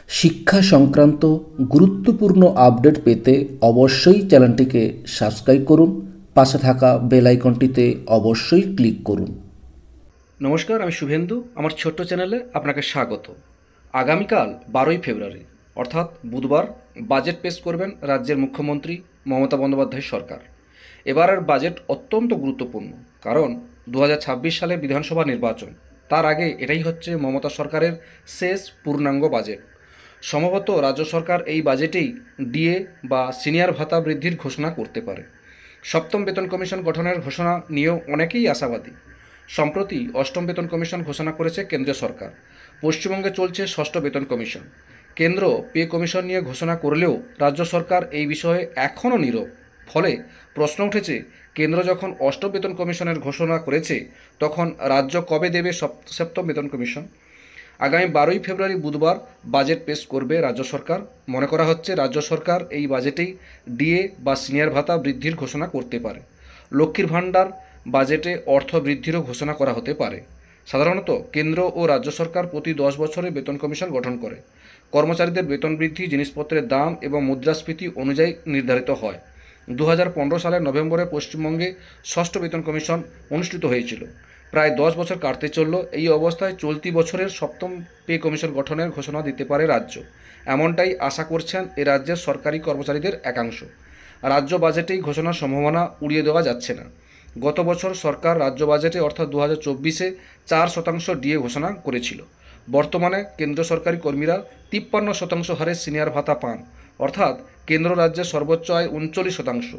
শিক্ষা সংক্রান্ত গুরুত্বপূর্ণ আপডেট পেতে অবশ্যই চ্যানেলটিকে সাবস্ক্রাইব করুন। পাশে থাকা বেল আইকনটিতে অবশ্যই ক্লিক করুন। নমস্কার, আমি শুভেন্দু। আমার ছোট্ট চ্যানেলে আপনাকে স্বাগত। আগামীকাল 12ই ফেব্রুয়ারি অর্থাৎ বুধবার বাজেট পেশ করবেন রাজ্যের মুখ্যমন্ত্রী মমতা বন্দ্যোপাধ্যায় সরকার। এবারের বাজেট অত্যন্ত গুরুত্বপূর্ণ, কারণ 2026 সালে বিধানসভা নির্বাচন। তার আগে এটাই হচ্ছে মমতা সরকারের শেষ পূর্ণাঙ্গ বাজেট। সম্ভবত রাজ্য সরকার এই বাজেটেই ডিএ বা সিনিয়র ভাতা বৃদ্ধির ঘোষণা করতে পারে। সপ্তম বেতন কমিশন গঠনের ঘোষণা নিয়েও অনেকেই আশাবাদী। সম্প্রতি অষ্টম বেতন কমিশন ঘোষণা করেছে কেন্দ্রীয় সরকার। পশ্চিমবঙ্গে চলছে ষষ্ঠ বেতন কমিশন। কেন্দ্র পে কমিশন নিয়ে ঘোষণা করলেও রাজ্য সরকার এই বিষয়ে এখনও নীরব। ফলে প্রশ্ন উঠেছে, কেন্দ্র যখন অষ্টম বেতন কমিশনের ঘোষণা করেছে, তখন রাজ্য কবে দেবে সপ্তম বেতন কমিশন? আগামী 12ই ফেব্রুয়ারি বুধবার বাজেট পেশ করবে রাজ্য সরকার। মনে করা হচ্ছে রাজ্য সরকার এই বাজেটেই ডিএ বা সিনিয়র ভাতা বৃদ্ধির ঘোষণা করতে পারে। লক্ষ্মীর ভাণ্ডার বাজেটে অর্থ বৃদ্ধিরও ঘোষণা করা হতে পারে। সাধারণত কেন্দ্র ও রাজ্য সরকার প্রতি 10 বছরে বেতন কমিশন গঠন করে। কর্মচারীদের বেতন বৃদ্ধি জিনিসপত্রের দাম এবং মুদ্রাস্ফীতি অনুযায়ী নির্ধারিত হয়। 2015 সালের নভেম্বরে পশ্চিমবঙ্গে ষষ্ঠ বেতন কমিশন অনুষ্ঠিত হয়েছিল। প্রায় 10 বছর কাটতে চলল। এই অবস্থায় চলতি বছরের সপ্তম পে কমিশন গঠনের ঘোষণা দিতে পারে রাজ্য, এমনটাই আশা করছেন এ রাজ্যের সরকারি কর্মচারীদের একাংশ। রাজ্য বাজেটেই ঘোষণার সম্ভাবনা উড়িয়ে দেওয়া যাচ্ছে না। গত বছর সরকার রাজ্য বাজেটে অর্থাৎ 2024-এ 4% ডিএ ঘোষণা করেছিল। বর্তমানে কেন্দ্র সরকারি কর্মীরা 53% হারে সিনিয়র ভাতা পান, অর্থাৎ কেন্দ্র রাজ্যের সর্বোচ্চ আয় 39%।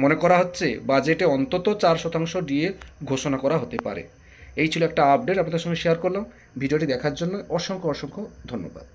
মনে করা হচ্ছে বাজেটে অন্তত 4% ডিএ ঘোষণা করা হতে পারে। এই ছিল একটা আপডেট আপনাদের সঙ্গে শেয়ার করলাম। ভিডিওটি দেখার জন্য অসংখ্য ধন্যবাদ।